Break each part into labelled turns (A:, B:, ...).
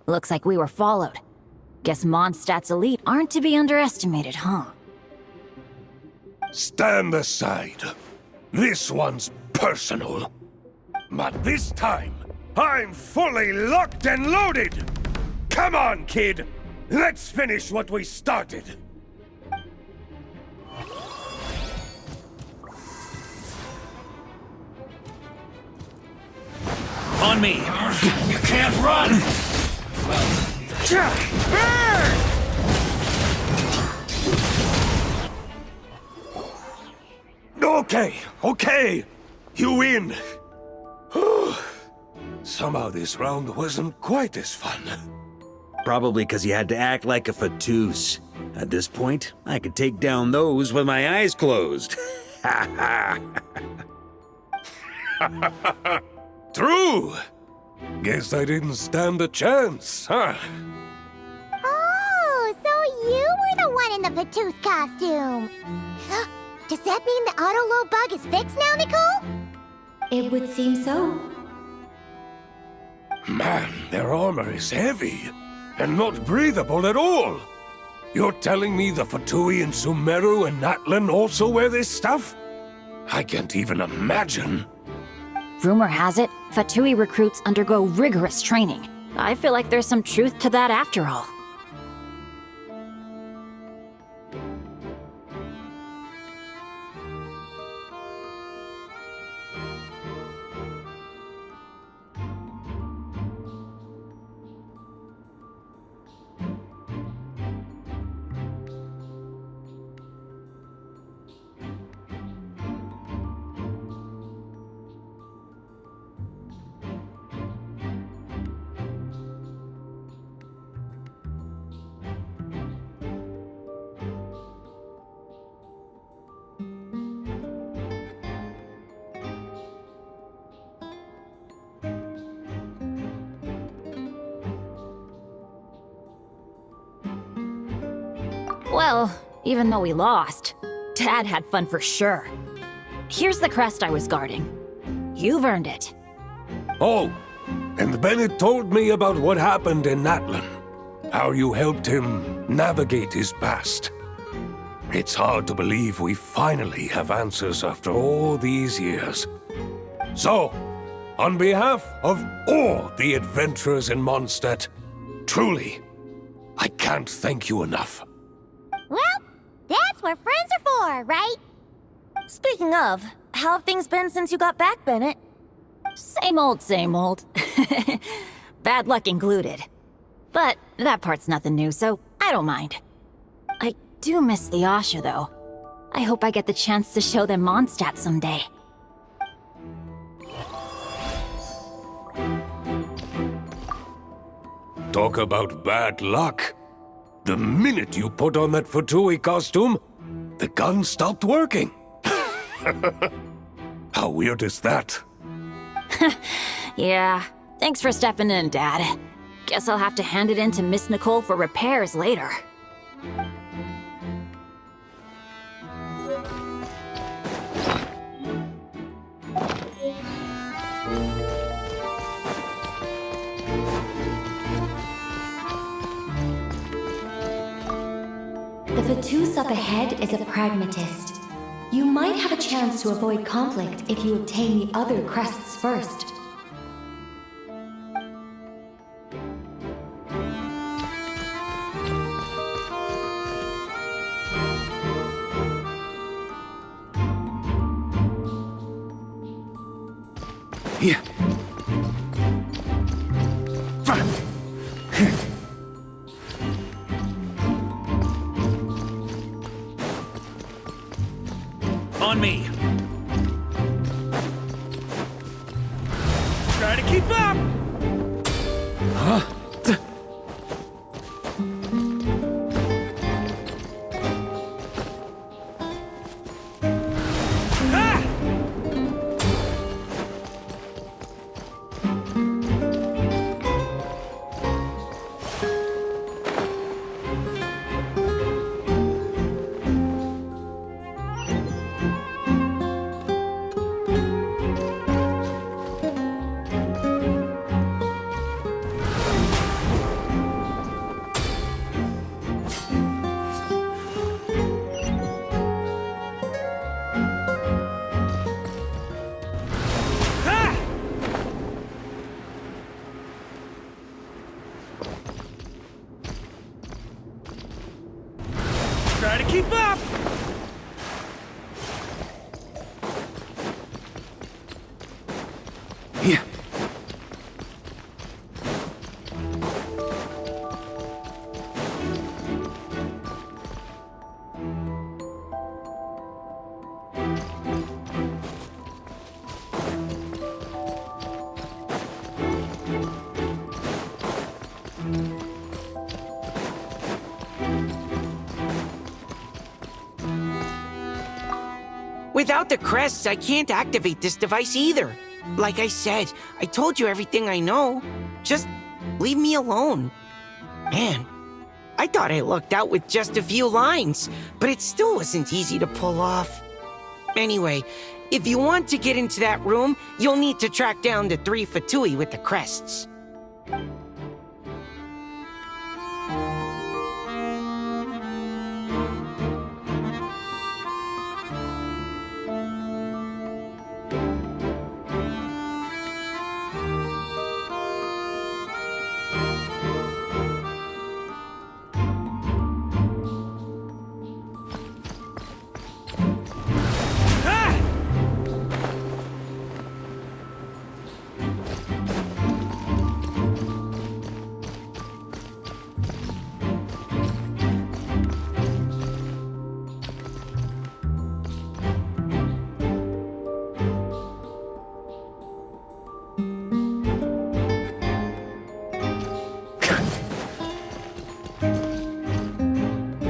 A: Looks like we were followed. Guess Mondstadt's elite aren't to be underestimated, huh?
B: Stand aside. This one's personal. But this time, I'm fully locked and loaded! Come on, kid! Let's finish what we started!
C: On me! You can't run!
B: Okay. You win. Somehow this round wasn't quite as fun.
C: Probably because you had to act like a fatous. At this point, I could take down those with my eyes closed.
B: True! Guess I didn't stand a chance, huh?
D: Oh, so you were the one in the Fatous costume. Does that mean the auto-load bug is fixed now, Nicole?
E: It would seem so.
B: Man, their armor is heavy, and not breathable at all. You're telling me the Fatui in Sumeru and Natlan also wear this stuff? I can't even imagine.
A: Rumor has it, Fatui recruits undergo rigorous training. I feel like there's some truth to that after all. Well, even though we lost, Dad had fun for sure. Here's the crest I was guarding. You've earned it.
B: Oh, and Bennett told me about what happened in Natlan. How you helped him navigate his past. It's hard to believe we finally have answers after all these years. So, on behalf of all the adventurers in Mondstadt, truly, I can't thank you enough.
D: Well, that's what friends are for, right?
A: Speaking of, how have things been since you got back, Bennett? Same old, same old. Bad luck included. But that part's nothing new, so I don't mind. I do miss the Asha, though. I hope I get the chance to show them Mondstadt someday.
B: Talk about bad luck. The minute you put on that Fatui costume, the gun stopped working. How weird is that?
A: Yeah, thanks for stepping in, Dad. Guess I'll have to hand it in to Miss Nicole for repairs later.
E: The Fatous up ahead is a pragmatist. You might have a chance to avoid conflict if you obtain the other crests first.
C: Yeah. On me. Try to keep up. Huh?
F: Without the crests, I can't activate this device either. Like I said, I told you everything I know. Just leave me alone. Man, I thought I lucked out with just a few lines, but it still wasn't easy to pull off. Anyway, if you want to get into that room, you'll need to track down the 3 Fatui with the crests.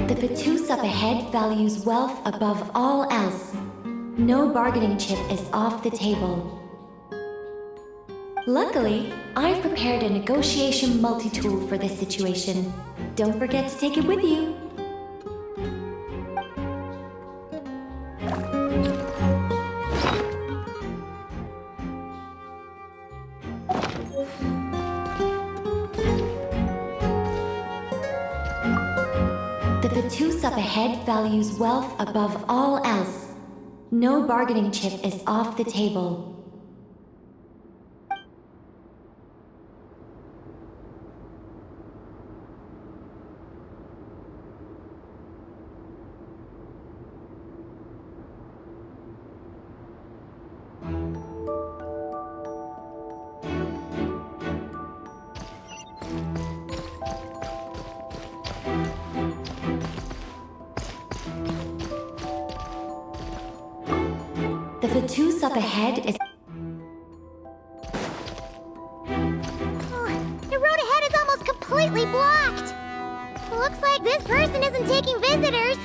E: The Vatus up ahead values wealth above all else. No bargaining chip is off the table. Luckily, I've prepared a negotiation multi-tool for this situation. Don't forget to take it with you. The Vatus up ahead values wealth above all else. No bargaining chip is off the table. The Vatus up ahead is...
D: The road ahead is almost completely blocked. Looks like this person isn't taking visitors.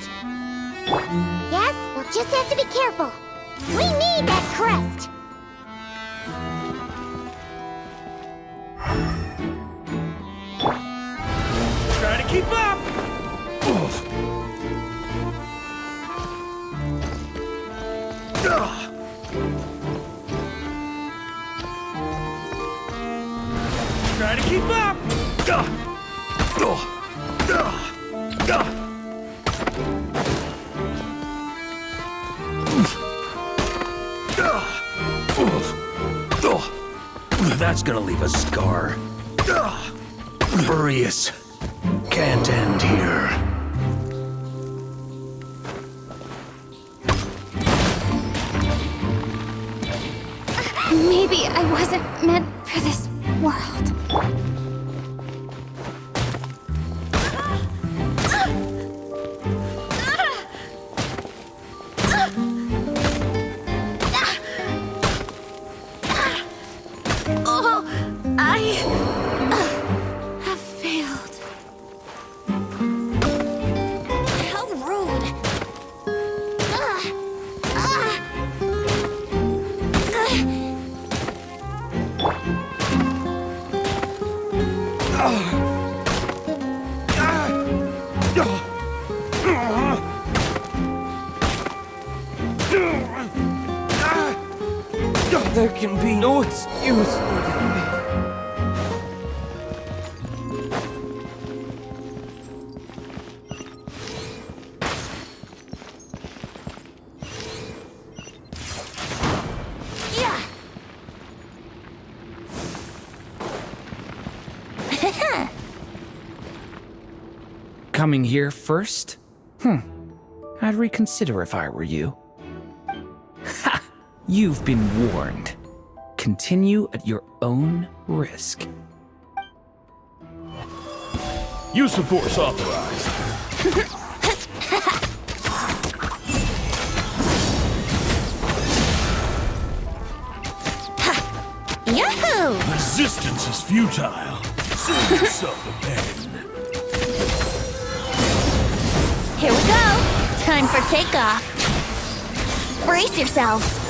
D: Yes, we'll just have to be careful. We need that crest.
C: Try to keep up! Try to keep up! That's gonna leave a scar. Furious. Can't end here.
D: Maybe I wasn't meant for this world. I have failed. How rude.
B: There can be no excuse.
G: Coming here first? I'd reconsider if I were you. Ha! You've been warned. Continue at your own risk.
H: Use of force authorized.
A: Yahoo!
H: Resistance is futile. Save yourself the pain.
A: Here we go. Time for takeoff. Brace yourselves.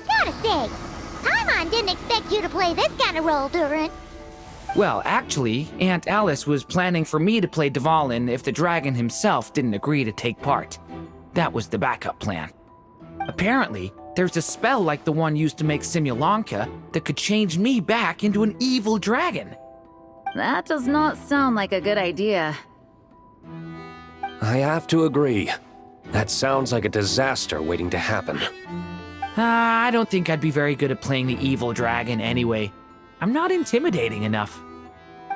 D: Gotta say, Paimon didn't expect you to play this kind of role, Durin.
G: Well, actually, Aunt Alice was planning for me to play Dvalin if the dragon himself didn't agree to take part. That was the backup plan. Apparently, there's a spell like the one used to make Simulanka that could change me back into an evil dragon.
A: That does not sound like a good idea.
I: I have to agree. That sounds like a disaster waiting to happen.
G: I don't think I'd be very good at playing the evil dragon anyway. I'm not intimidating enough.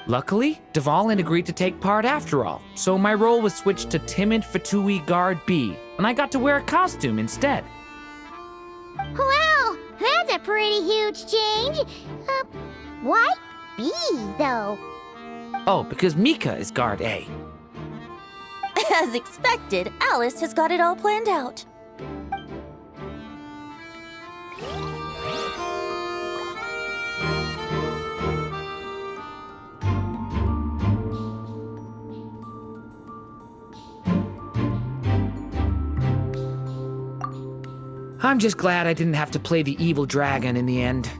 G: Luckily, Dvalin agreed to take part after all, so my role was switched to Timid Fatui Guard B, and I got to wear a costume instead.
D: Well, that's a pretty huge change. Why B, though?
G: Oh, because Mika is Guard A.
A: As expected, Alice has got it all planned out.
G: I'm just glad I didn't have to play the evil dragon in the end.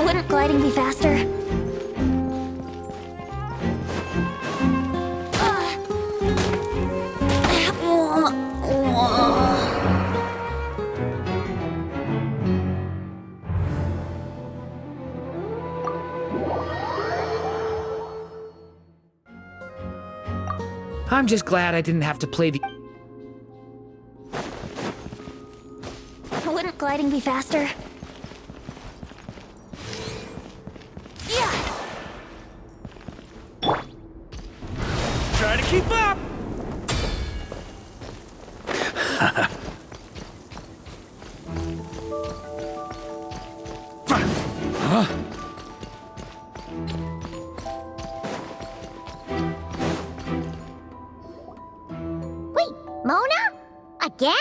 A: Wouldn't gliding be faster?
G: I'm just glad I didn't have to play the...
A: Wouldn't gliding be faster?
H: Try to keep up!
D: Wait, Mona? Again?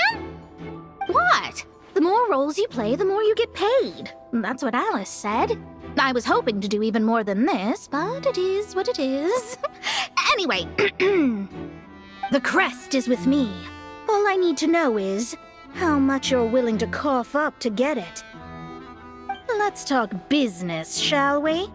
J: What? The more roles you play, the more you get paid. That's what Alice said. I was hoping to do even more than this, but it is what it is. Anyway, the crest is with me. All I need to know is how much you're willing to cough up to get it. Let's talk business, shall we?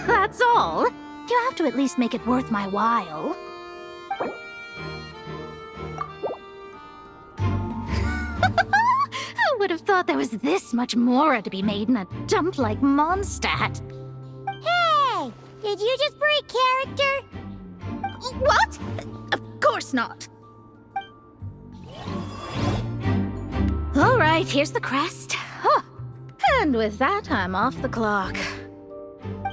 J: That's all. You have to at least make it worth my while. Who would have thought there was this much more to be made in a dump like Mondstadt?
D: Hey! Did you just break character?
J: What? Of course not. All right, here's the crest. Huh. And with that, I'm off the clock.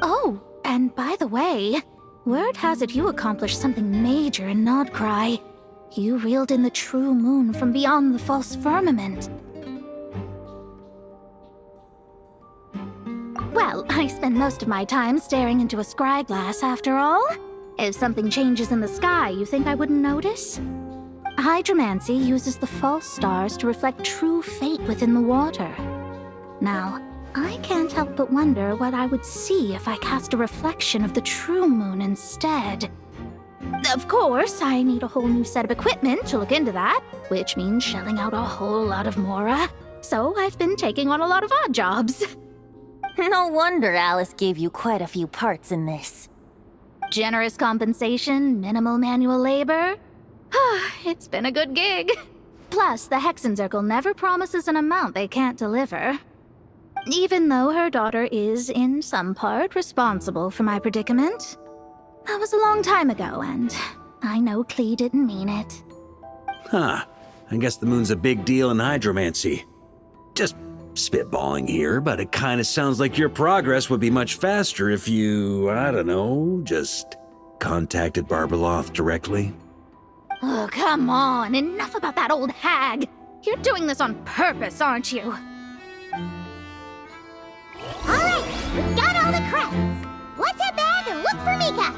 J: Oh, and by the way, word has it you accomplished something major in Nodcry. You reeled in the true moon from beyond the false firmament. Well, I spend most of my time staring into a scry glass after all. If something changes in the sky, you think I wouldn't notice? Hydromancy uses the false stars to reflect true fate within the water. Now, I can't help but wonder what I would see if I cast a reflection of the true moon instead. Of course, I need a whole new set of equipment to look into that, which means shelling out a whole lot of mora. So I've been taking on a lot of odd jobs.
A: No wonder Alice gave you quite a few parts in this.
J: Generous compensation, minimal manual labor. It's been a good gig. Plus, the Hexen Circle never promises an amount they can't deliver. Even though her daughter is, in some part, responsible for my predicament. That was a long time ago, and I know Klee didn't mean it.
C: Huh. I guess the moon's a big deal in hydromancy. Just spitballing here, but it kind of sounds like your progress would be much faster if you, I don't know, just contacted Barbeloth directly.
J: Oh, come on. Enough about that old hag. You're doing this on purpose, aren't you?
D: Alright, we've got all the crests. Let's head back and look for Mika.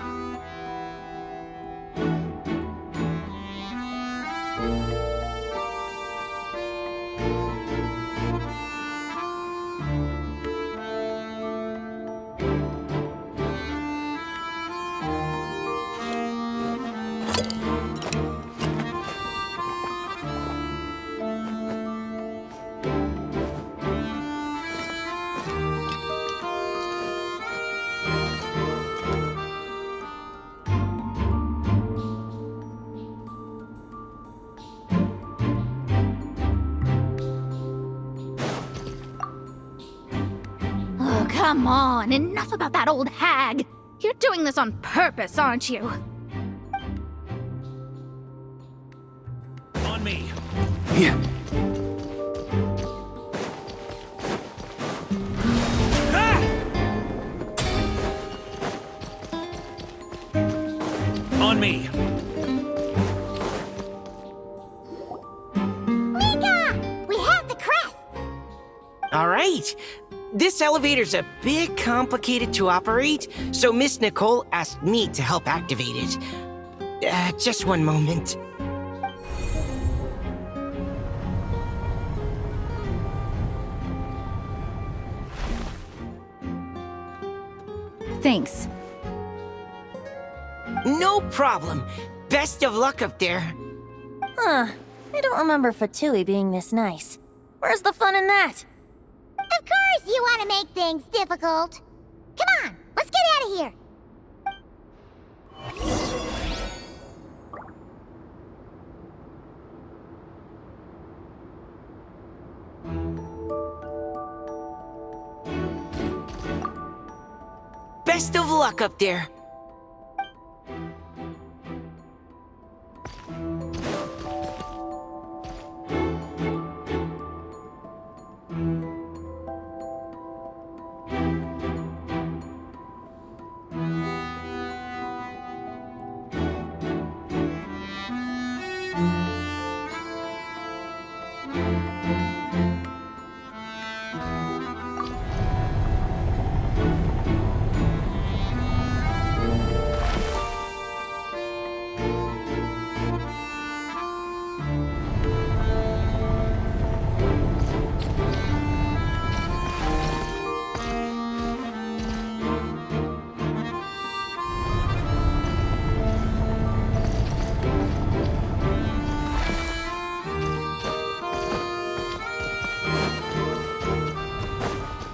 J: Come on, enough about that old hag. You're doing this on purpose, aren't you?
H: On me.
I: Yeah.
H: On me.
D: Mika! We have the crests!
F: All right. This elevator's a bit complicated to operate, so Miss Nicole asked me to help activate it. Just one moment.
A: Thanks.
F: No problem. Best of luck up there.
A: Huh. I don't remember Fatui being this nice. Where's the fun in that?
D: Of course you want to make things difficult. Come on, let's get out of here.
F: Best of luck up there.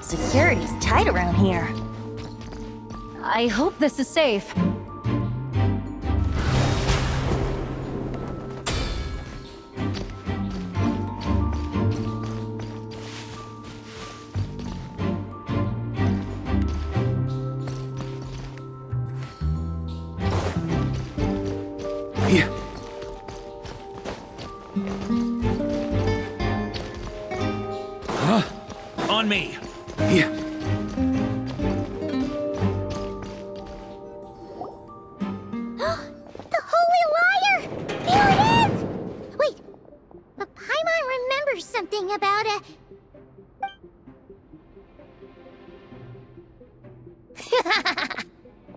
A: Security's tight around here. I hope this is safe.
C: On me.
D: The Holy Liar! Here it is! Wait, but Paimon remembers something about a...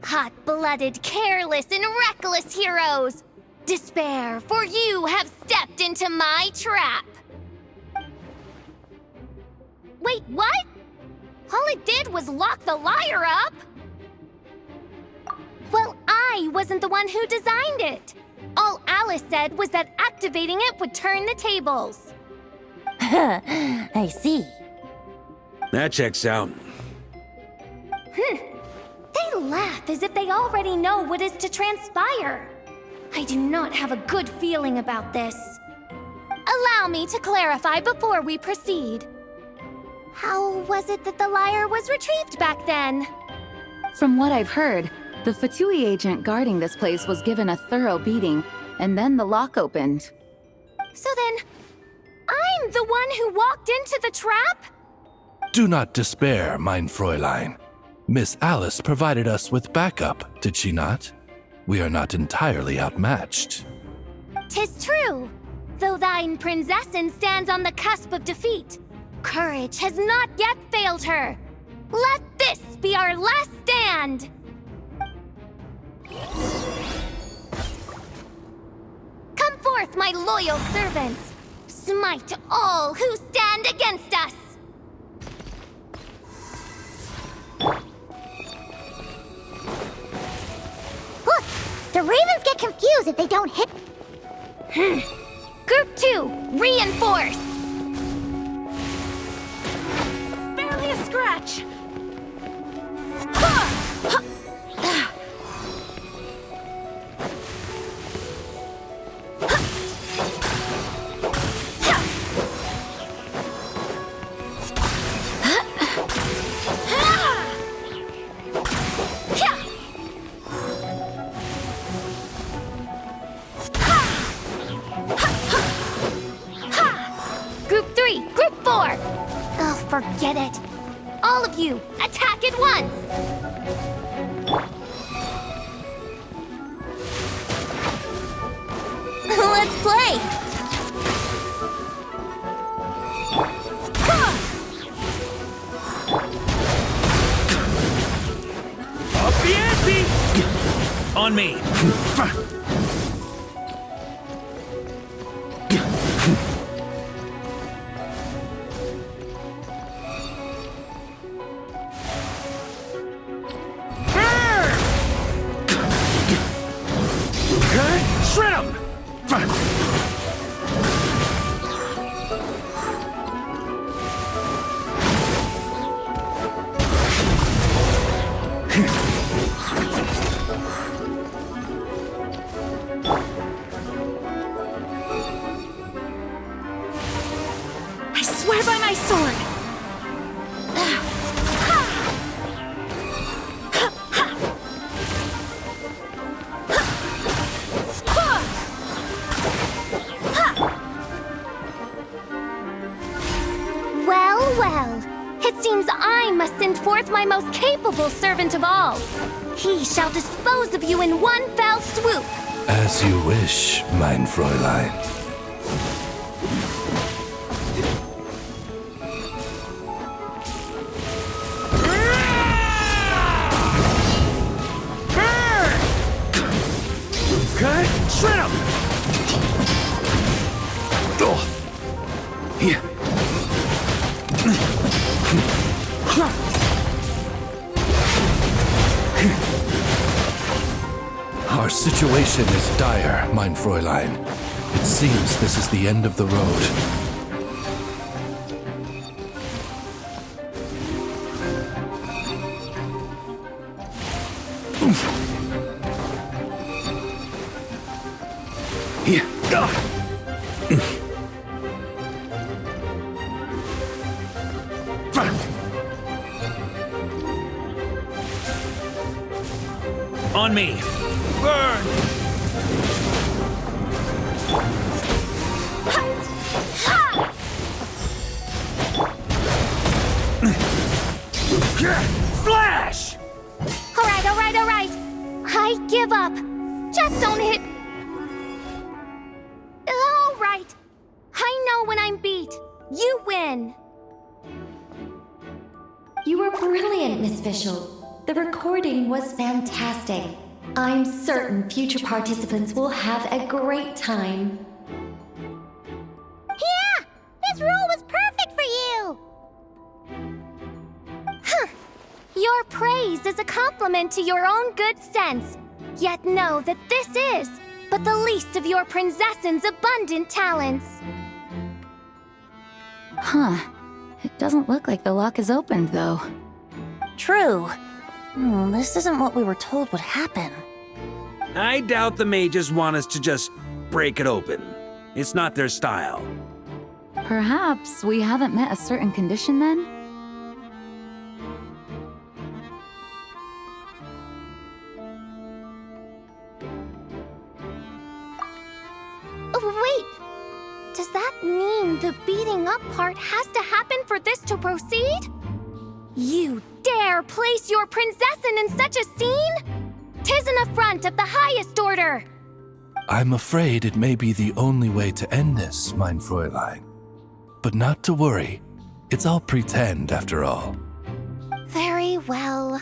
J: Hot-blooded, careless, and reckless heroes! Despair, for you have stepped into my trap! Wait, what? All it did was lock the liar up? Well, I wasn't the one who designed it. All Alice said was that activating it would turn the tables.
A: I see.
C: That checks out.
J: They laugh as if they already know what is to transpire. I do not have a good feeling about this. Allow me to clarify before we proceed. How was it that the liar was retrieved back then?
K: From what I've heard, the Fatui agent guarding this place was given a thorough beating, and then the lock opened.
J: So then, I'm the one who walked into the trap?
H: Do not despair, mein Fräulein. Miss Alice provided us with backup, did she not? We are not entirely outmatched.
J: 'Tis true. Though thine Prinzessin stands on the cusp of defeat, courage has not yet failed her. Let this be our last stand! Come forth, my loyal servants! Smite all who stand against us!
D: Look! The ravens get confused if they don't hit...
J: Group 2, reinforce!
K: Barely a scratch!
J: Group 3, Group 4! Oh, forget it. All of you, attack at once!
A: Let's play!
C: Up the ante! On me. Shred 'em!
K: I swear by my sword!
J: Well, well. It seems I must send forth my most capable servant of all. He shall dispose of you in one fell swoop.
H: As you wish, mein Fräulein.
C: Okay, shred 'em!
H: Here. Our situation is dire, mein Fräulein. It seems this is the end of the road. Here.
C: On me.
H: Burn!
C: Flash!
J: All right. I give up. Just don't hit. All right. I know when I'm beat. You win.
E: You were brilliant, Miss Fischl. The recording was fantastic. I'm certain future participants will have a great time.
D: Yeah! This role was perfect for you!
J: Huh. Your praise is a compliment to your own good sense. Yet know that this is but the least of your princess's abundant talents.
K: Huh. It doesn't look like the lock is opened, though.
A: True. This isn't what we were told would happen.
C: I doubt the mages want us to just break it open. It's not their style.
K: Perhaps we haven't met a certain condition then?
J: Wait! Does that mean the beating up part has to happen for this to proceed? You dare place your princessin in such a scene? 'Tis an affront of the highest order!
H: I'm afraid it may be the only way to end this, mein Fräulein. But not to worry. It's all pretend, after all.
J: Very well.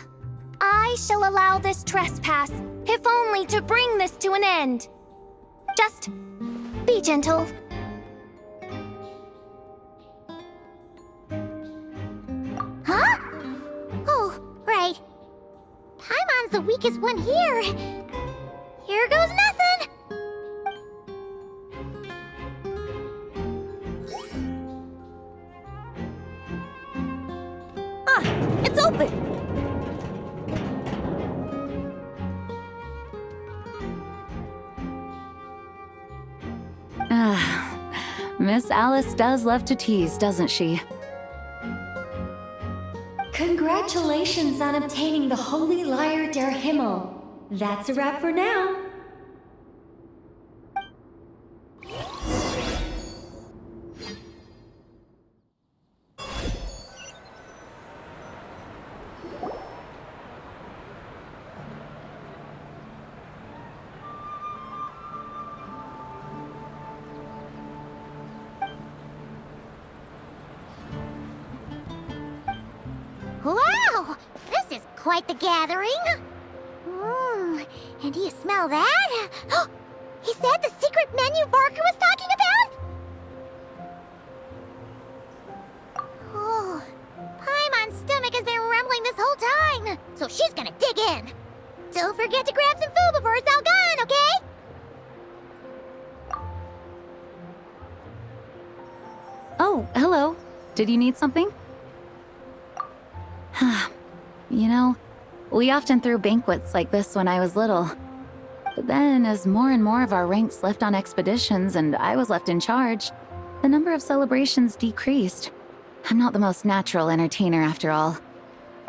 J: I shall allow this trespass, if only to bring this to an end. Just be gentle.
D: Huh? Oh, right. Paimon's the weakest one here. Here goes nothing.
A: It's open!
K: Miss Alice does love to tease, doesn't she?
E: Congratulations on obtaining the Holy Lyre der Himmel. That's a wrap for now.
D: Wow! This is quite the gathering. And do you smell that? Is that the secret menu Barker was talking about? Oh, Paimon's stomach has been rumbling this whole time, so she's gonna dig in. Don't forget to grab some food before it's all gone, okay?
K: Oh, hello. Did you need something? You know, we often threw banquets like this when I was little. But then, as more and more of our ranks left on expeditions and I was left in charge, the number of celebrations decreased. I'm not the most natural entertainer after all.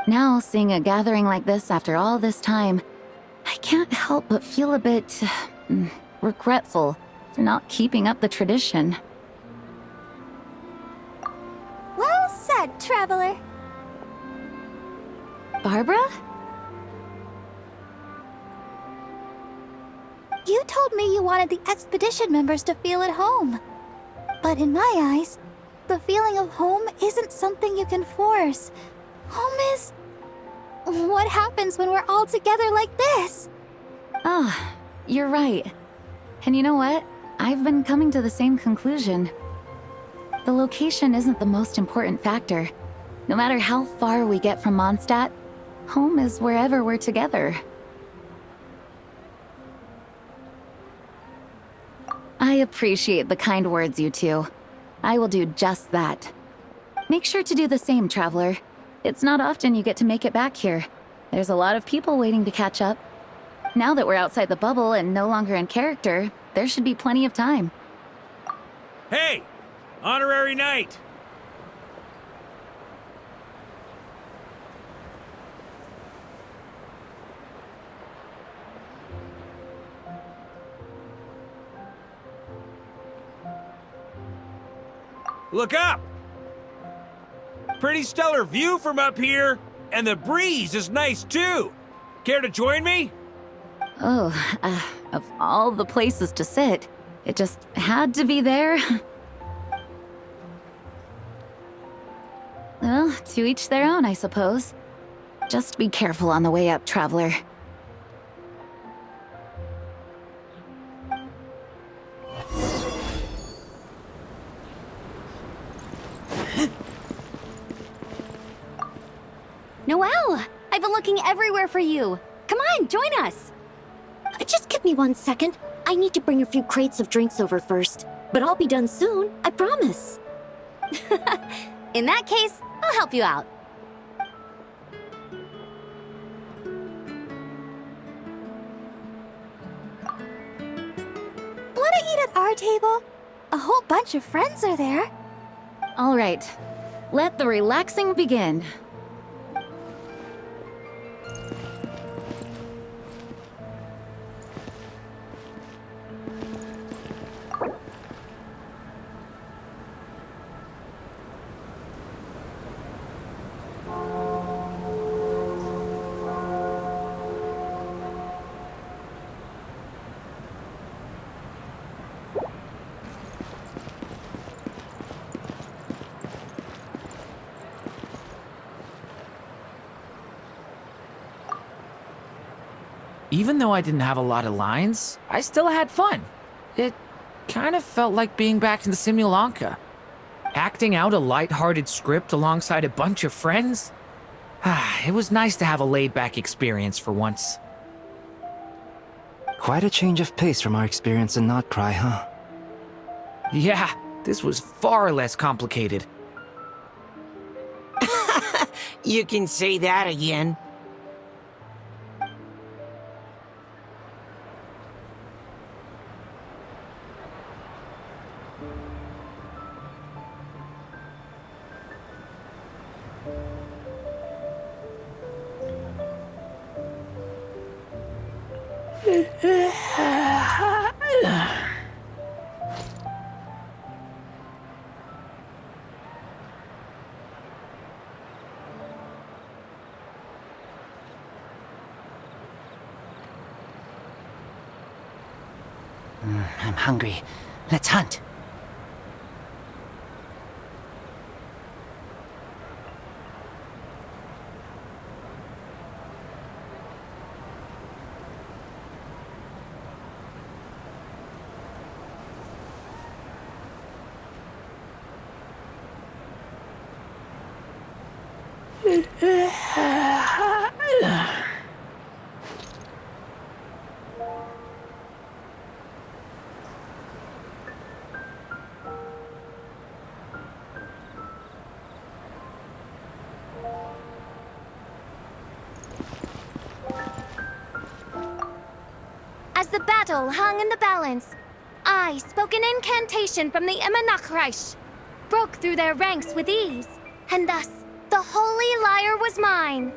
K: Now, seeing a gathering like this after all this time, I can't help but feel a bit regretful for not keeping up the tradition.
D: Well said, traveler.
K: Barbara?
J: You told me you wanted the expedition members to feel at home. But in my eyes, the feeling of home isn't something you can force. Home is... what happens when we're all together like this?
K: Ah, you're right. And you know what? I've been coming to the same conclusion. The location isn't the most important factor. No matter how far we get from Mondstadt, home is wherever we're together. I appreciate the kind words, you two. I will do just that. Make sure to do the same, traveler. It's not often you get to make it back here. There's a lot of people waiting to catch up. Now that we're outside the bubble and no longer in character, there should be plenty of time.
C: Hey! Honorary knight! Look up!
L: Pretty stellar view from up here, and the breeze is nice too. Care to join me?
K: Oh, of all the places to sit, it just had to be there. Well, to each their own, I suppose. Just be careful on the way up, traveler.
D: Noelle! I've been looking everywhere for you. Come on, join us. Just give me 1 second. I need to bring a few crates of drinks over first. But I'll be done soon, I promise. In that case, I'll help you out. Wanna eat at our table? A whole bunch of friends are there.
K: All right, let the relaxing begin.
G: Even though I didn't have a lot of lines, I still had fun. It kind of felt like being back in the Simulanka. Acting out a light-hearted script alongside a bunch of friends. It was nice to have a laid-back experience for once.
M: Quite a change of pace from our experience in Not Cry, huh?
G: Yeah, this was far less complicated.
F: You can say that again.
M: I'm hungry. Let's hunt.
D: As the battle hung in the balance, I spoke an incantation from the Imanachreich, broke through their ranks with ease, and thus the holy lyre was mine.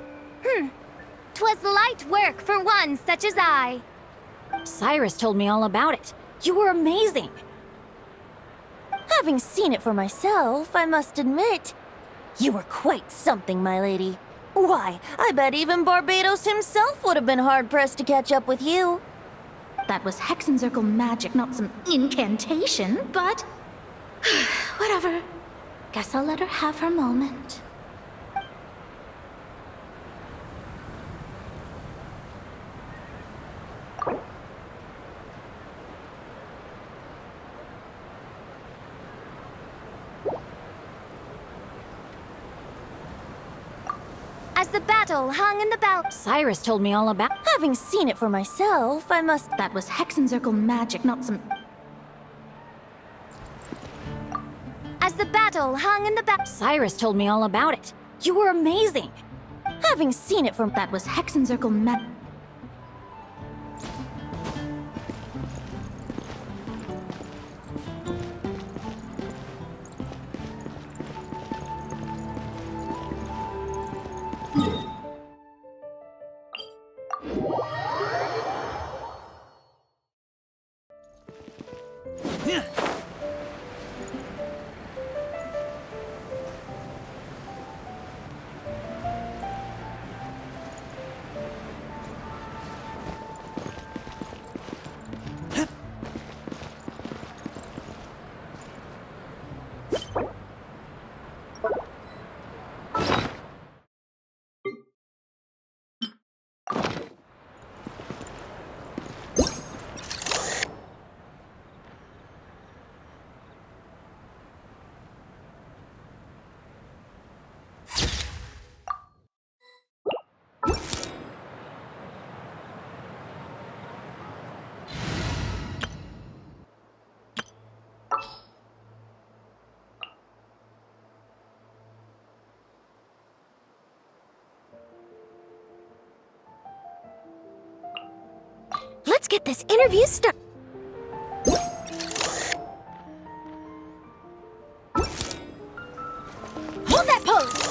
D: 'Twas light work for one such as I.
A: Cyrus told me all about it. You were amazing. Having seen it for myself, I must admit, you were quite something, my lady. Why, I bet even Barbados himself would have been hard-pressed to catch up with you.
J: That was Hexencircle magic, not some incantation, but... whatever. Guess I'll let her have her moment.
D: As the battle hung in the balance,
A: Cyrus told me all about. Having seen it for myself, I must.
J: That was Hexencircle magic, not some...
D: As the battle hung in the balance,
A: Cyrus told me all about it. You were amazing. Having seen it from.
J: That was Hexencircle magic. Let's get this interview started. Hold that pose!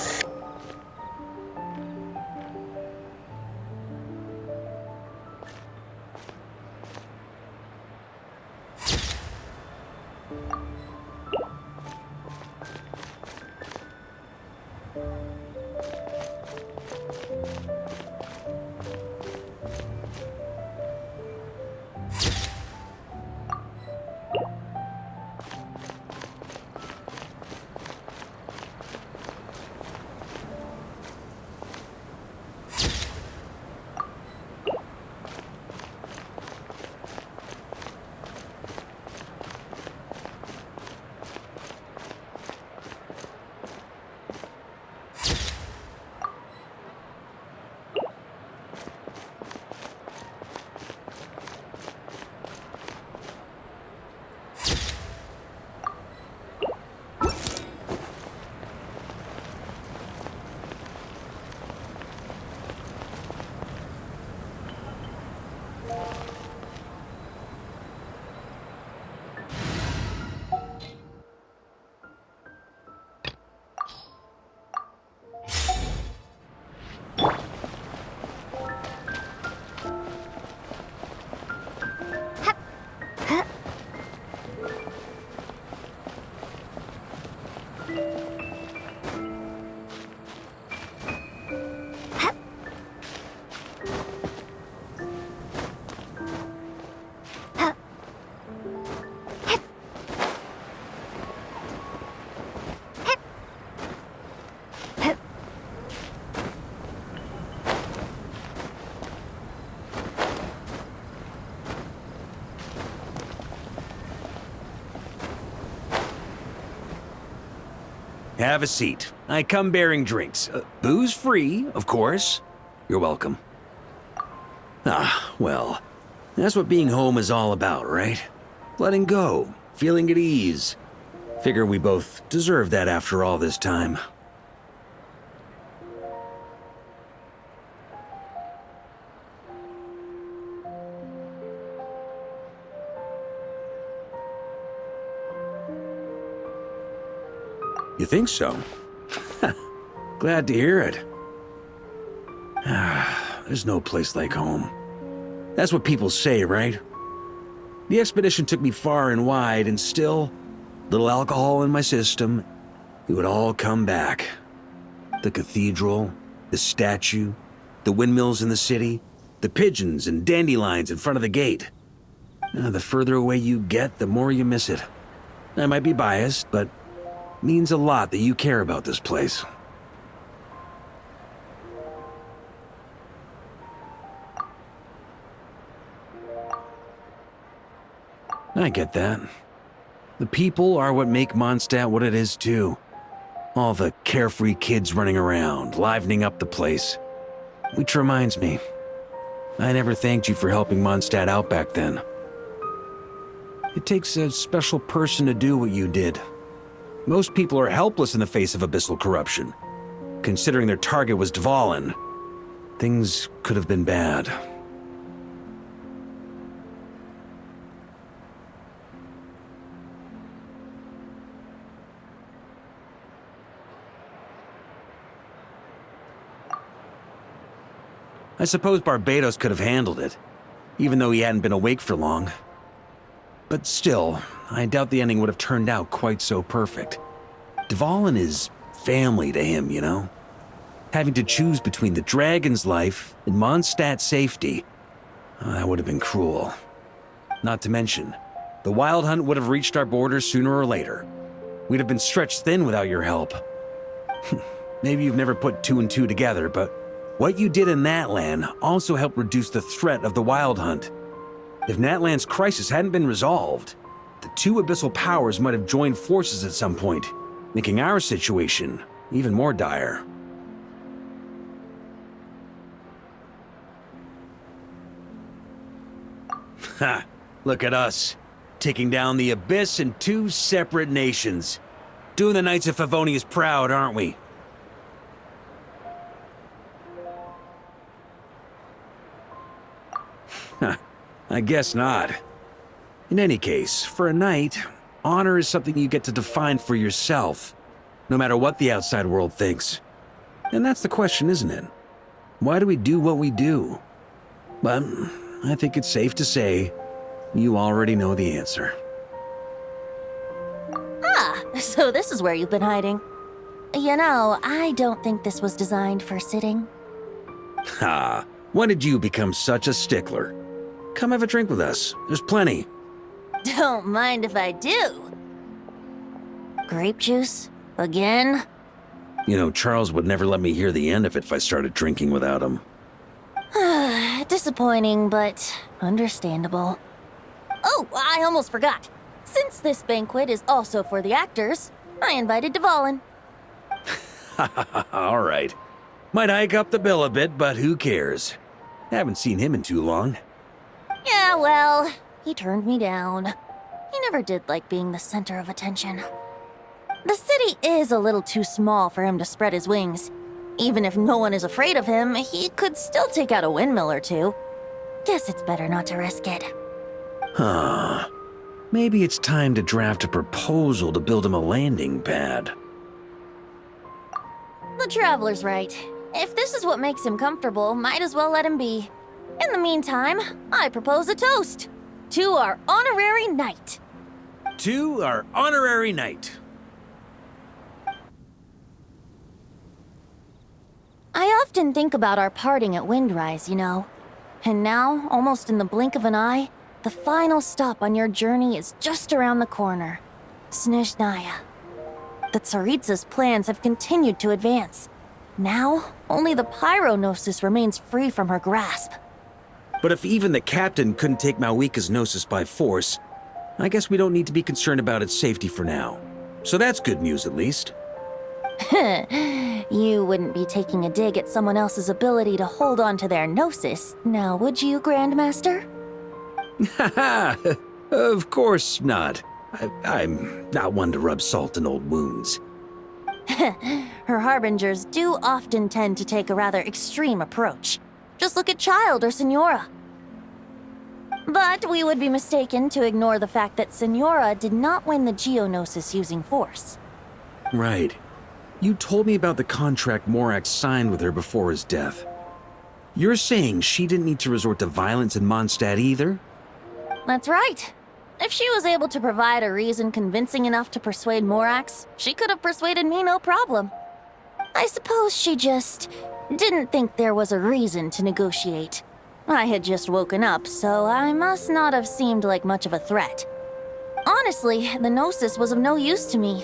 C: Have a seat. I come bearing drinks. Booze free, of course. You're welcome. Ah, well, that's what being home is all about, right? Letting go, feeling at ease. Figure we both deserve that after all this time. You think so? Glad to hear it. There's no place like home. That's what people say, right? The expedition took me far and wide, and still, little alcohol in my system, it would all come back. The cathedral, the statue, the windmills in the city, the pigeons and dandelions in front of the gate. The further away you get, the more you miss it. I might be biased, but it means a lot that you care about this place. I get that. The people are what make Mondstadt what it is, too. All the carefree kids running around, livening up the place. Which reminds me, I never thanked you for helping Mondstadt out back then. It takes a special person to do what you did. Most people are helpless in the face of abyssal corruption. Considering their target was Dvalin, things could have been bad. I suppose Barbados could have handled it, even though he hadn't been awake for long. But still, I doubt the ending would have turned out quite so perfect. Dvalin is family to him, you know? Having to choose between the dragon's life and Mondstadt's safety, that would have been cruel. Not to mention, the Wild Hunt would have reached our borders sooner or later. We'd have been stretched thin without your help. Maybe you've never put two and two together, but what you did in Natlan also helped reduce the threat of the Wild Hunt. If Natlan's crisis hadn't been resolved, the two abyssal powers might have joined forces at some point, making our situation even more dire. Ha! Look at us, taking down the Abyss in two separate nations. Doing the Knights of Favonius proud, aren't we? I guess not. In any case, for a knight, honor is something you get to define for yourself, no matter what the outside world thinks. And that's the question, isn't it? Why do we do what we do? But I think it's safe to say you already know the answer.
A: Ah, so this is where you've been hiding. You know, I don't think this was designed for sitting.
C: Ha! When did you become such a stickler? Come have a drink with us. There's plenty.
A: Don't mind if I do. Grape juice? Again?
C: You know, Charles would never let me hear the end of it if I started drinking without him.
A: Disappointing, but understandable. Oh, I almost forgot. Since this banquet is also for the actors, I invited Dvalin.
C: All right. Might hike up the bill a bit, but who cares? Haven't seen him in too long.
A: Yeah, well, he turned me down. He never did like being the center of attention. The city is a little too small for him to spread his wings. Even if no one is afraid of him, he could still take out a windmill or two. Guess it's better not to risk it.
C: Huh. Maybe it's time to draft a proposal to build him a landing pad.
A: The Traveler's right. If this is what makes him comfortable, might as well let him be. In the meantime, I propose a toast to our honorary knight.
C: To our honorary knight.
A: I often think about our parting at Windrise, you know. And now, almost in the blink of an eye, the final stop on your journey is just around the corner. Snezhnaya. The Tsaritsa's plans have continued to advance. Now, only the Pyronosis remains free from her grasp.
C: But if even the captain couldn't take Malwika's Gnosis by force, I guess we don't need to be concerned about its safety for now. So that's good news, at least.
A: You wouldn't be taking a dig at someone else's ability to hold on to their Gnosis, now would you, Grandmaster?
C: Haha! Of course not. I'm not one to rub salt in old wounds.
A: Her harbingers do often tend to take a rather extreme approach. Just look at Child or Senora. But we would be mistaken to ignore the fact that Senora did not win the Geonosis using force.
C: Right. You told me about the contract Morax signed with her before his death. You're saying she didn't need to resort to violence in Mondstadt either?
A: That's right. If she was able to provide a reason convincing enough to persuade Morax, she could have persuaded me no problem. I suppose she just didn't think there was a reason to negotiate. I had just woken up, so I must not have seemed like much of a threat. Honestly, the Gnosis was of no use to me.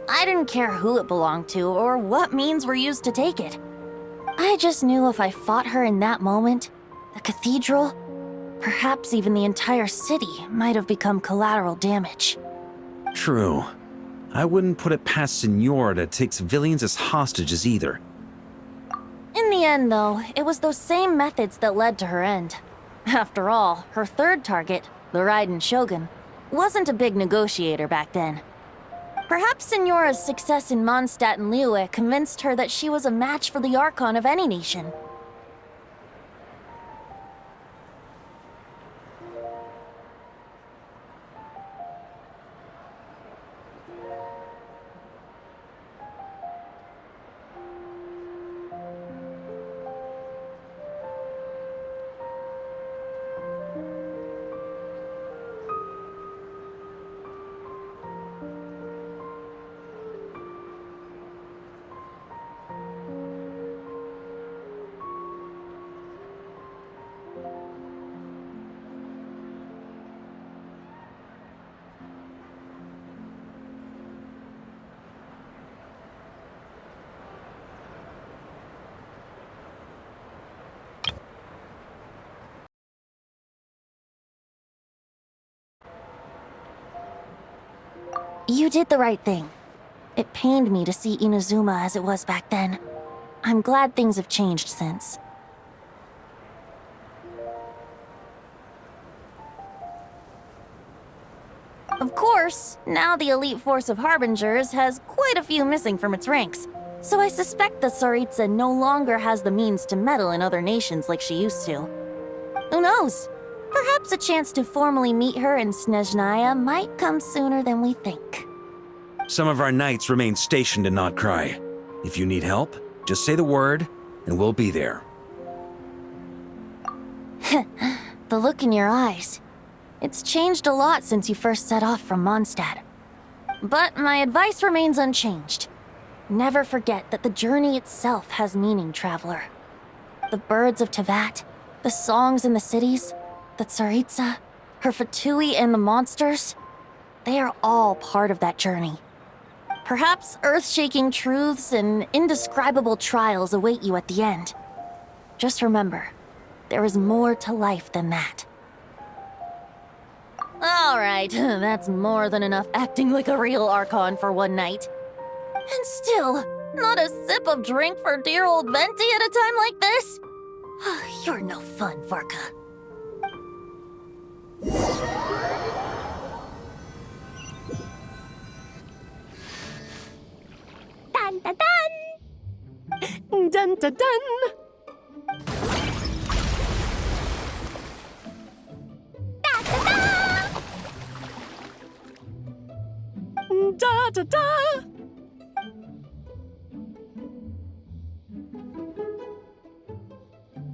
A: I didn't care who it belonged to or what means were used to take it. I just knew if I fought her in that moment, the cathedral, perhaps even the entire city, might have become collateral damage.
C: True. I wouldn't put it past Senora to take civilians as hostages either.
A: In the end, though, it was those same methods that led to her end. After all, her third target, the Raiden Shogun, wasn't a big negotiator back then. Perhaps Senora's success in Mondstadt and Liyue convinced her that she was a match for the Archon of any nation. You did the right thing. It pained me to see Inazuma as it was back then. I'm glad things have changed since. Of course, now the elite force of Harbingers has quite a few missing from its ranks, so I suspect the Tsaritsa no longer has the means to meddle in other nations like she used to. Who knows? Perhaps a chance to formally meet her in Snezhnaya might come sooner than we think.
C: Some of our knights remain stationed in Not Cry. If you need help, just say the word, and we'll be there.
A: The look in your eyes. It's changed a lot since you first set off from Mondstadt. But my advice remains unchanged. Never forget that the journey itself has meaning, traveler. The birds of Tevat, the songs in the cities, the Tsaritsa, her Fatui and the monsters, they are all part of that journey. Perhaps earth-shaking truths and indescribable trials await you at the end. Just remember, there is more to life than that. All right, that's more than enough acting like a real Archon for one night. And still, not a sip of drink for dear old Venti at a time like this? You're no fun, Varka.
D: Dun dun dun!
N: Dun dun dun! Da da da!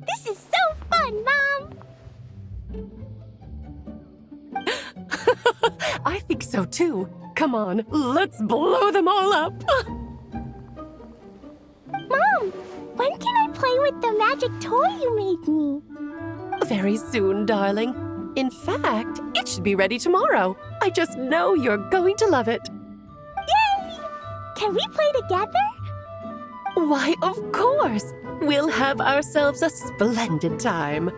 D: This is so fun, Mom!
N: I think so too. Come on, let's blow them all up!
D: Mom, when can I play with the magic toy you made me?
N: Very soon, darling. In fact, it should be ready tomorrow. I just know you're going to love it.
D: Yay! Can we play together?
N: Why, of course! We'll have ourselves a splendid time.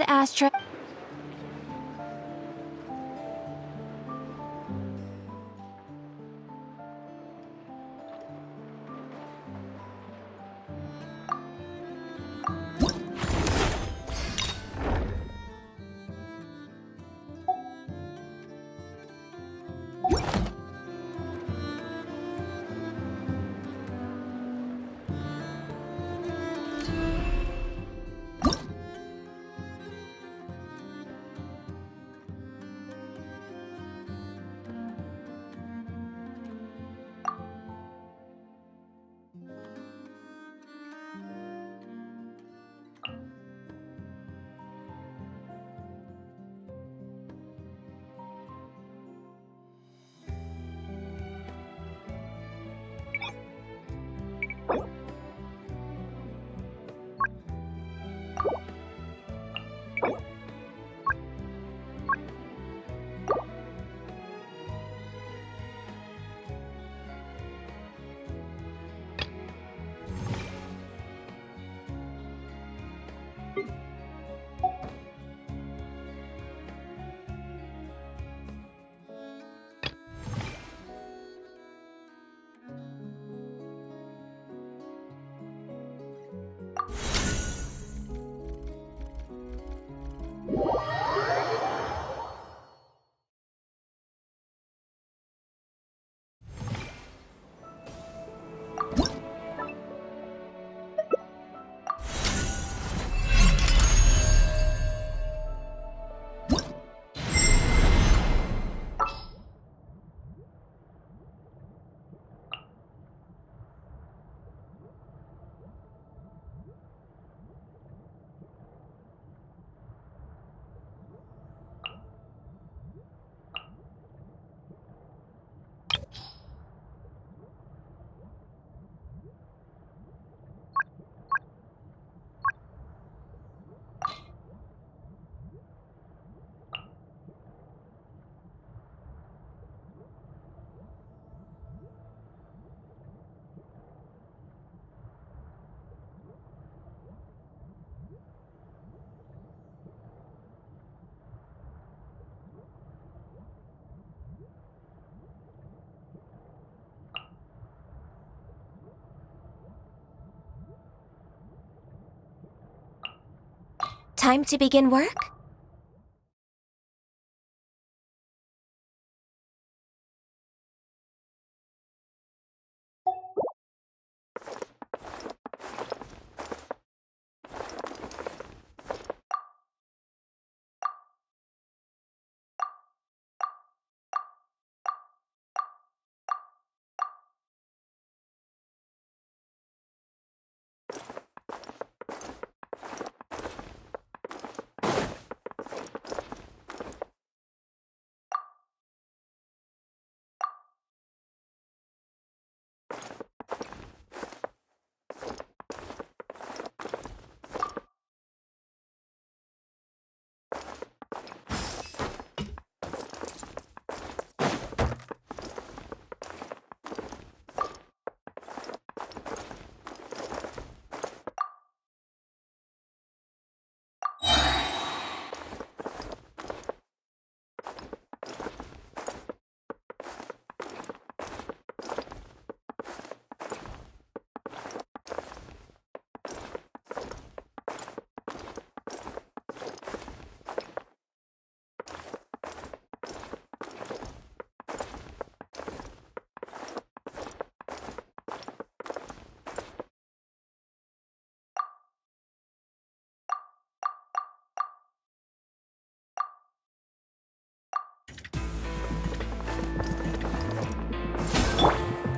J: Ad Astra.
O: Time to begin work?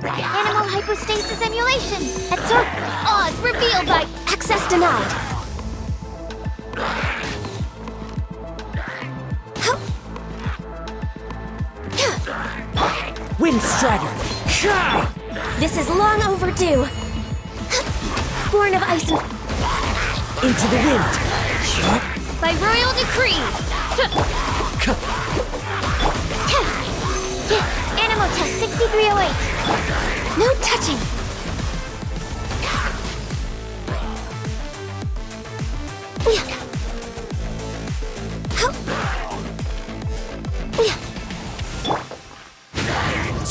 J: Animal hypostasis emulation! Exert Oz revealed by access denied!
F: Wind Strider!
O: This is long overdue. Born of ice and...
F: Into the wind!
J: By royal decree! Animal test 6308! No touching!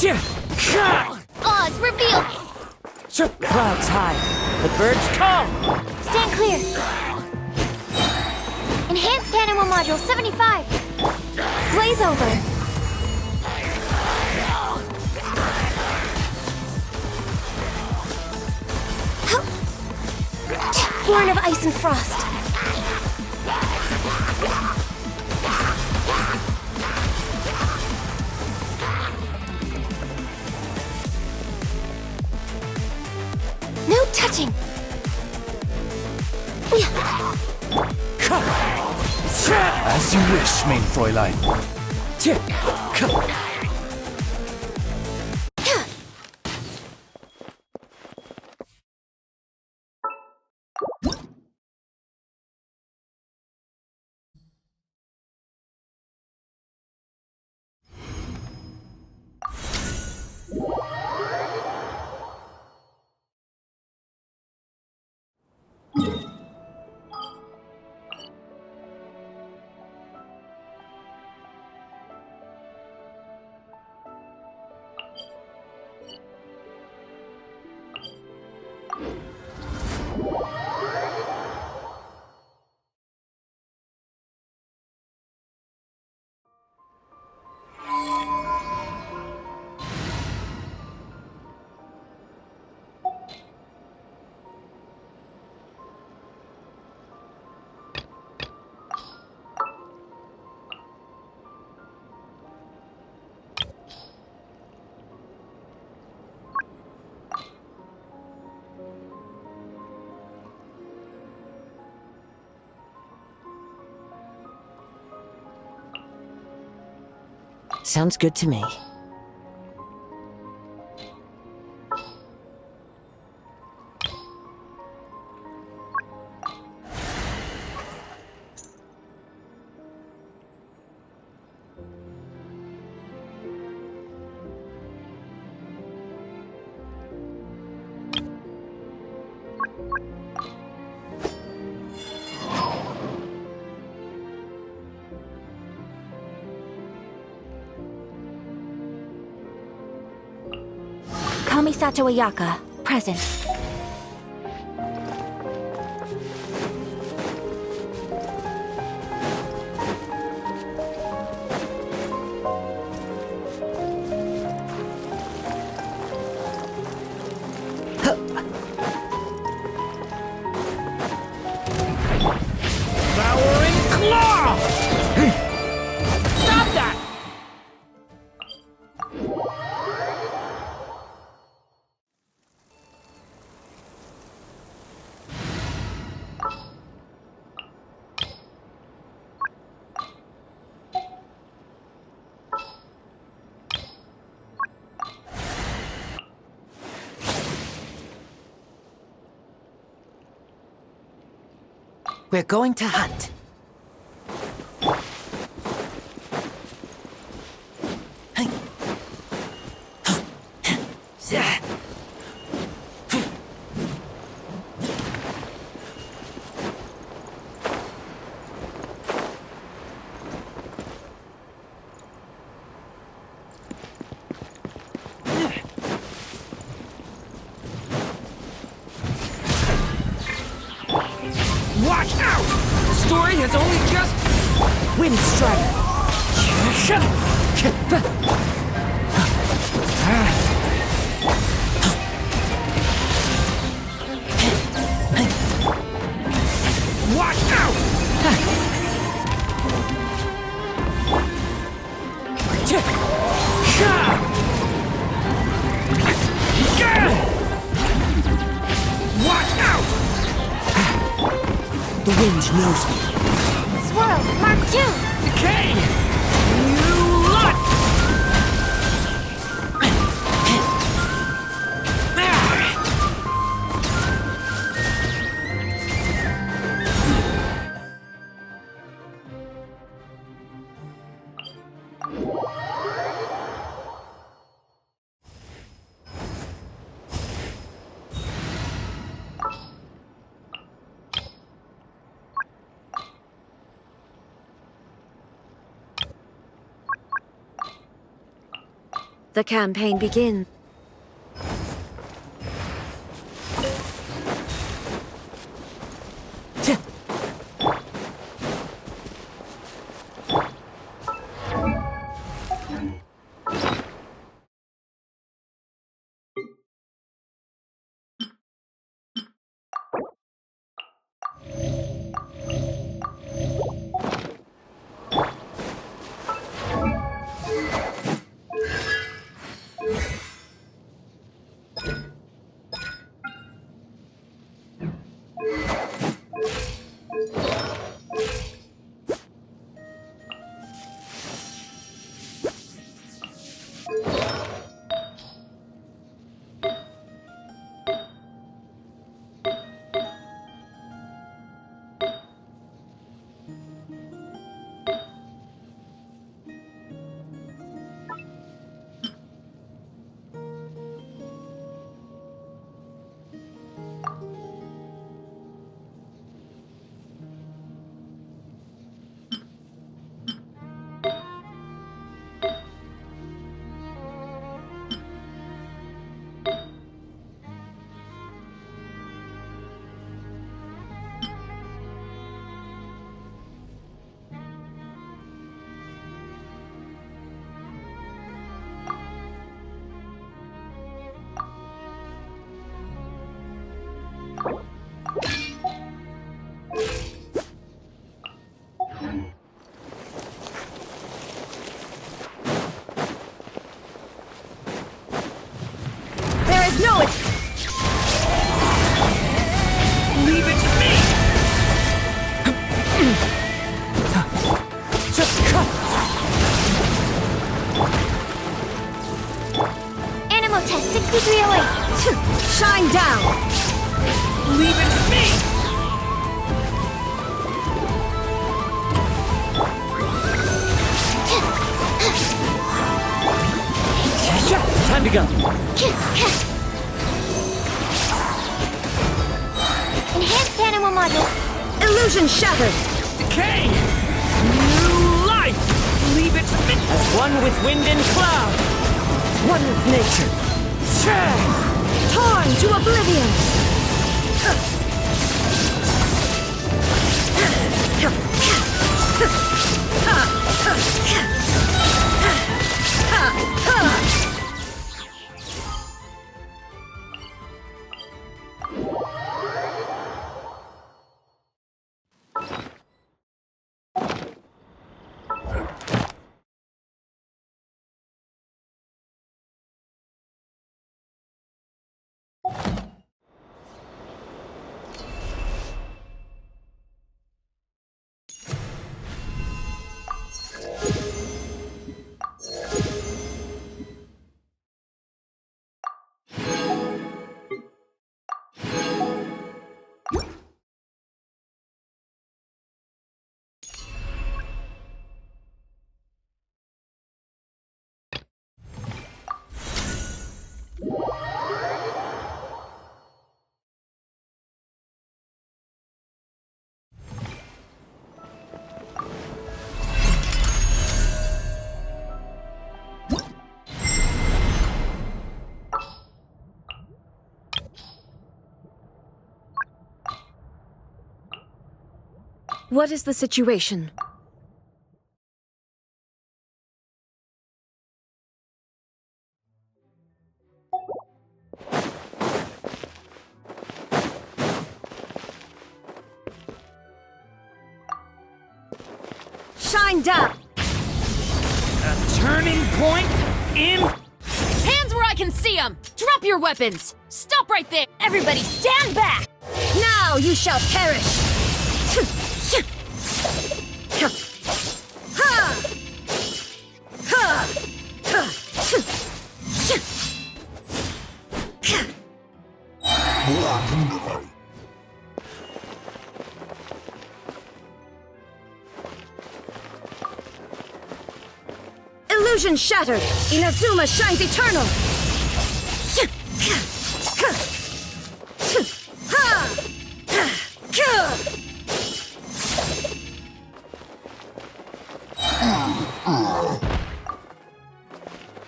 J: Oz, reveal!
M: Clouds high. The birds call.
O: Stand clear. Enhanced animal module 75. Blaze over. Born of ice and frost. No touching.
H: As you wish, main Fräulein.
M: Sounds good to me.
O: Kamisato Ayaka, present.
G: Devouring claw! Stop that!
M: We're going to hunt.
G: Watch out! The story has only just...
M: Wind Strider.
G: Watch out! Watch out!
M: The wind knows me.
O: Swirl, Mark 2.
G: Decay! You lot!
O: The campaign begins.
P: No! Leave it to me!
D: Animal test 6308.
P: Shine down! Leave it to me!
M: Time to go.
D: Enhanced animal module.
P: Illusion shattered.
M: Decay! New life! Leave it to me! As one with wind and cloud. One with nature.
P: Torn to oblivion.
O: What is the situation?
P: Shine down!
G: A turning point in...
Q: Hands where I can see them! Drop your weapons! Stop right there! Everybody stand back!
P: Now you shall perish! Illusion shattered! Inazuma shines eternal!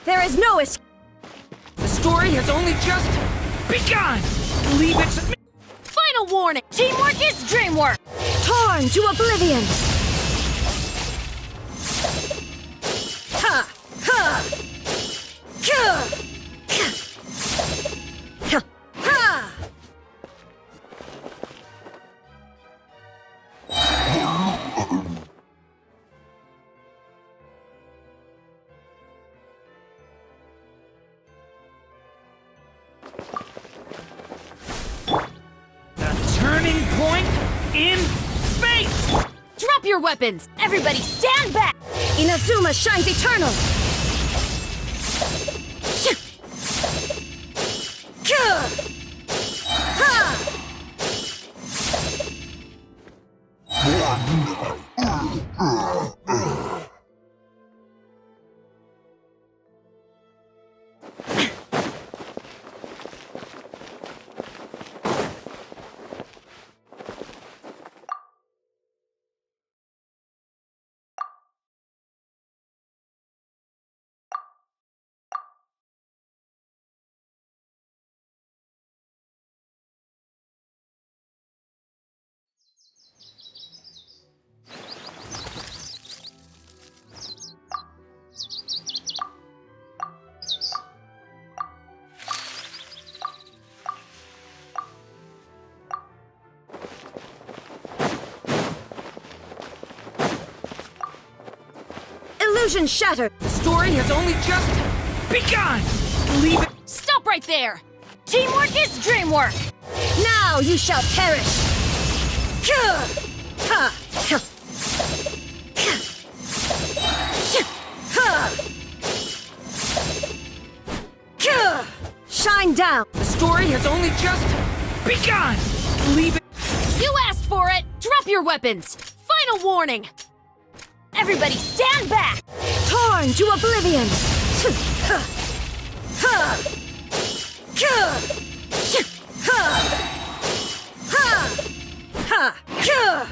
Q: There is no escape.
G: The story has only just begun! Leave its...
Q: Final warning! Teamwork is dream work!
O: Torn to oblivion! Ha! Ha! Ka! Ha! Ha!
G: The turning point in fate!
Q: Drop your weapons! Everybody stand back!
O: Inazuma shines eternal! Ka! Ha! Illusion shattered!
G: The story has only just begun! Leave it...
Q: Stop right there! Teamwork is dream work!
O: Now you shall perish! Ka! Ha! Ha! Ha! Ka! Shine down!
G: The story has only just begun! Leave it...
Q: You asked for it! Drop your weapons! Final warning! Everybody stand back!
O: Torn to oblivion! Ha! Ha! Ka! Ha! Ha! Ha! Ka!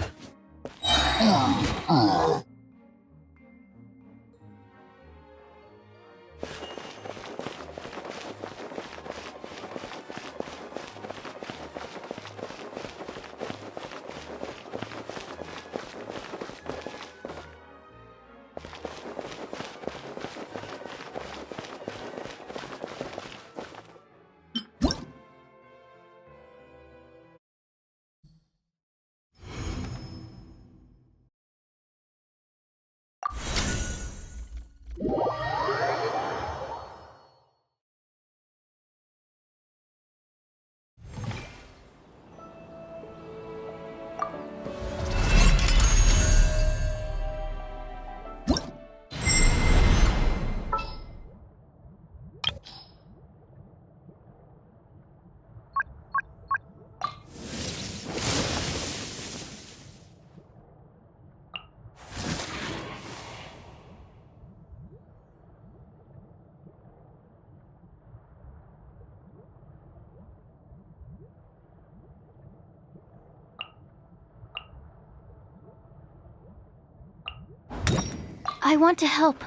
J: I want to help.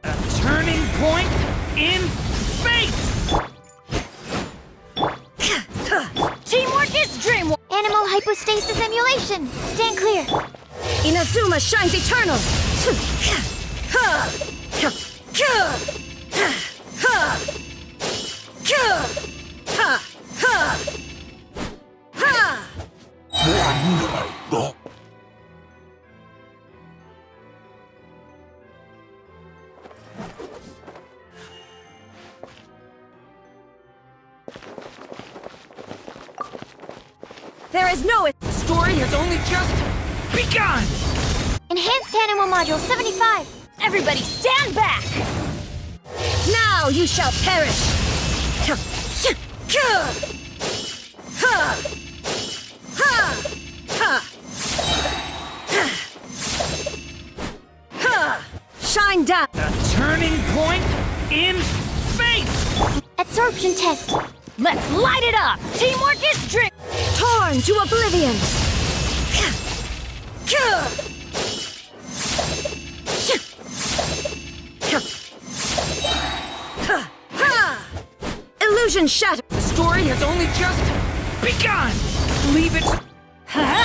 G: A turning point in fate!
Q: Teamwork is dream work!
D: Animal hypostasis emulation! Stand clear!
O: Inazuma shines eternal! Ha! Ha! Ha! Ha! Ha! Ha! Ha! There is no...
G: The story has only just begun!
D: Enhanced Animal Module 75!
Q: Everybody stand back!
O: Now you shall perish! Ha! Ha! Ha! Ha! Ha! Ha! Shine down!
G: The turning point
L: in space!
O: Absorption test.
A: Let's light it up! Teamwork is dream.
O: Torn to oblivion.
A: Illusion shattered.
G: The story has only just begun! Leave it...
A: Huh?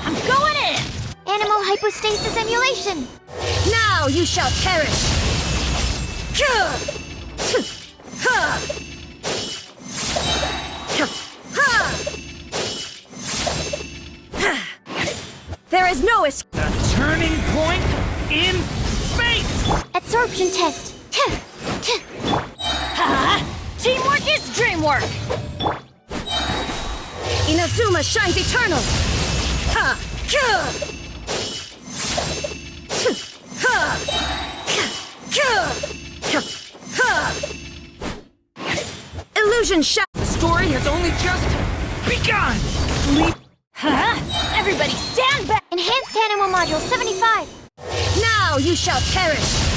A: I'm going in!
D: Animal hypostasis emulation.
A: Now you shall perish! There is no escape.
L: The turning point in space!
D: Absorption test.
A: Teamwork is dreamwork! Inazuma shines eternal! Illusion shot!
G: The story has only just begun!
A: Everybody stand back!
D: Enhanced animal module 75.
A: Now you shall perish!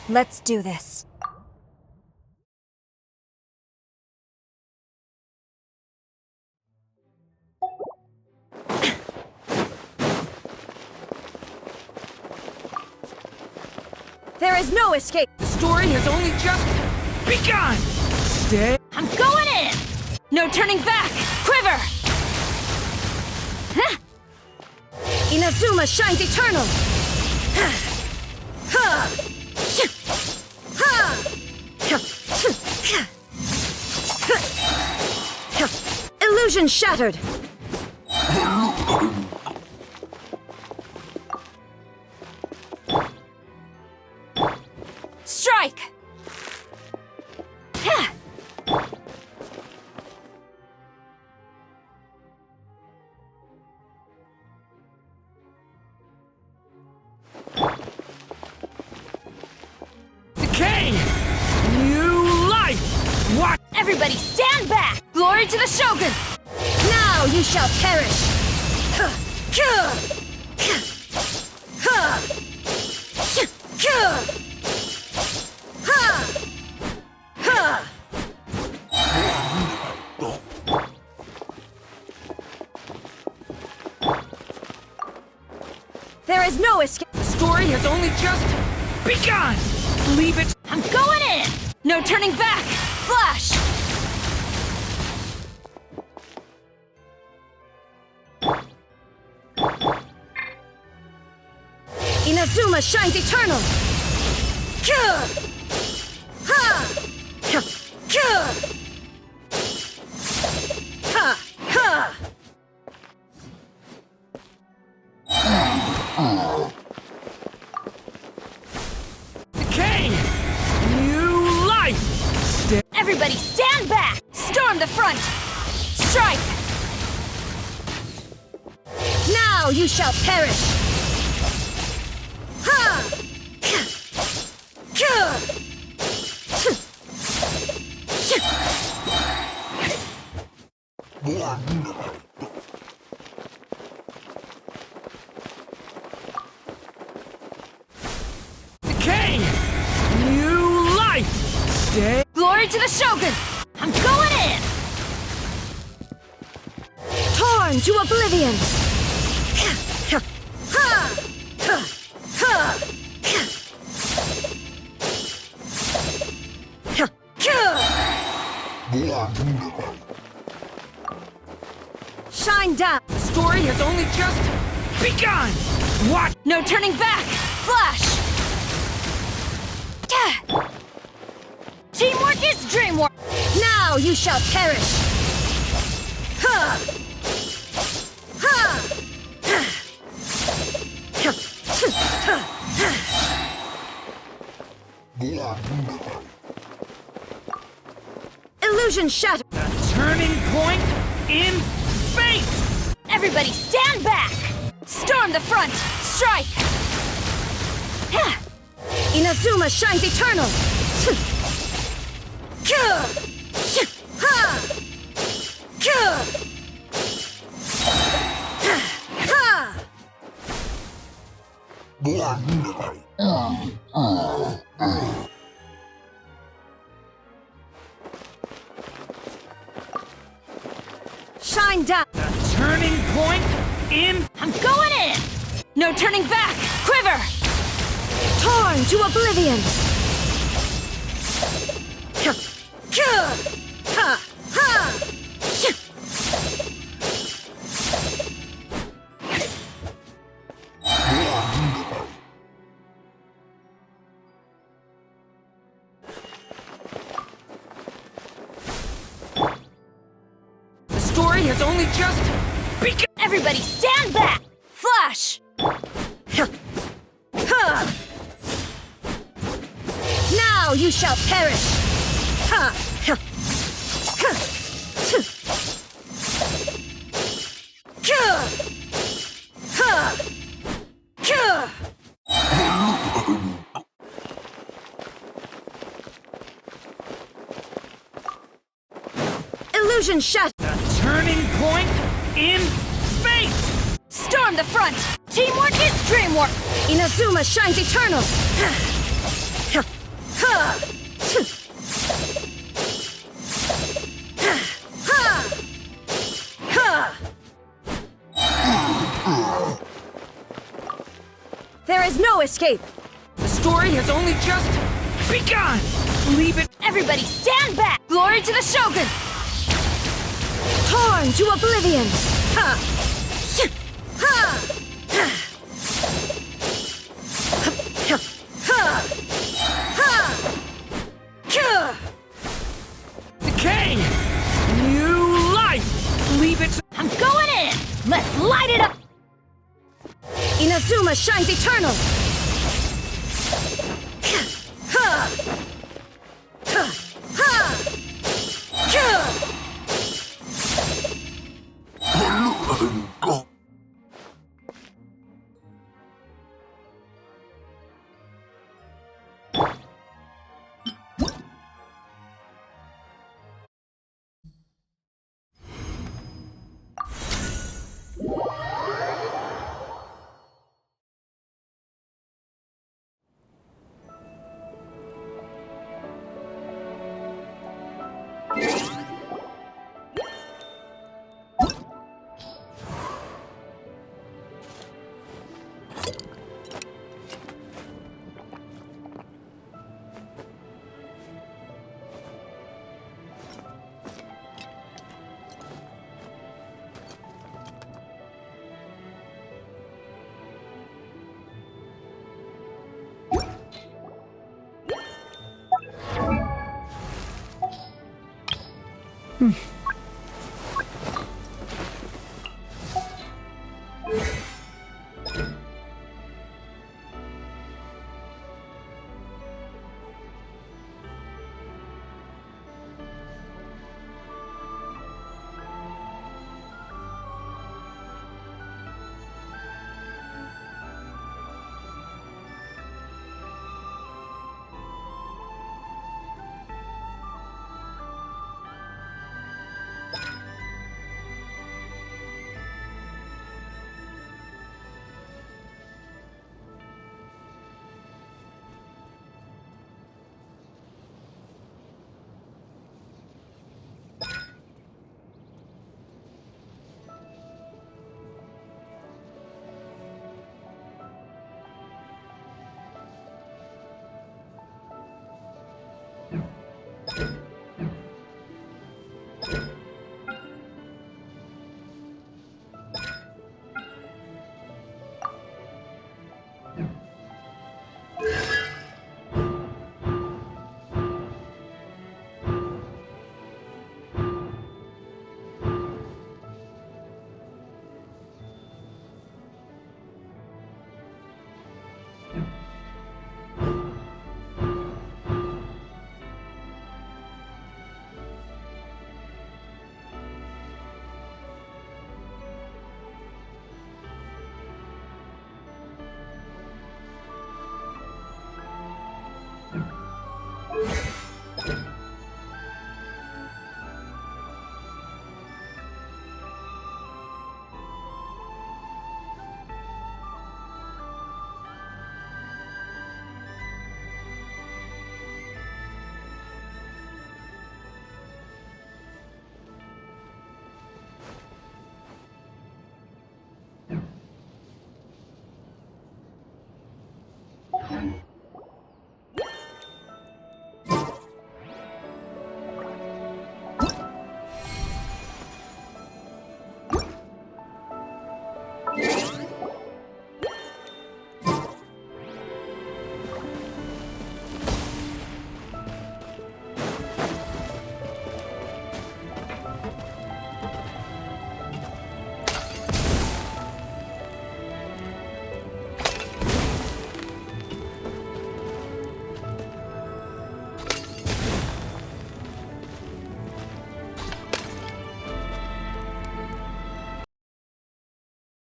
A: Let's do this.
P: There is no escape.
G: The story has only just begun! Stay.
Q: I'm going in! No turning back! Quiver!
P: Inazuma shines eternal! Illusion shattered!
Q: Strike!
G: Decay! New life! What?
Q: Everybody stand back! Glory to the Shogun!
P: Now you shall perish! There is no escape.
G: The story has only just begun! Leave it.
Q: I'm going in! No turning back! Flash!
P: Inazuma shines eternal!
G: Decay! New life!
Q: Everybody stand back! Storm the front! Strike!
P: Now you shall perish!
G: Decay! New life! Stay.
Q: Glory to the Shogun! I'm going in!
P: Torn to oblivion! Shine down!
G: The story has only just begun! What?
Q: No turning back! Flash! Teamwork is dreamwork!
P: Now you shall perish! Illusion shattered!
G: The turning point in fate!
Q: Everybody stand back! Storm the front! Strike!
P: Inazuma shines eternal! Shine down!
G: The turning point in...
Q: I'm going in! No turning back! Quiver!
P: Torn to oblivion!
G: The story has only just begun!
Q: Everybody stand back! Flash!
P: Now you shall perish! Illusion shattered!
G: The turning point in fate!
Q: Storm the front! Teamwork is dreamwork!
P: Inazuma shines eternal! There is no escape!
G: The story has only just begun! Leave it.
Q: Everybody stand back! Glory to the Shogun!
O: Torn to oblivion! Ha! Ha!
G: Decay! New life! Leave it.
Q: I'm going in! Let's light it up!
O: Inazuma shines eternal!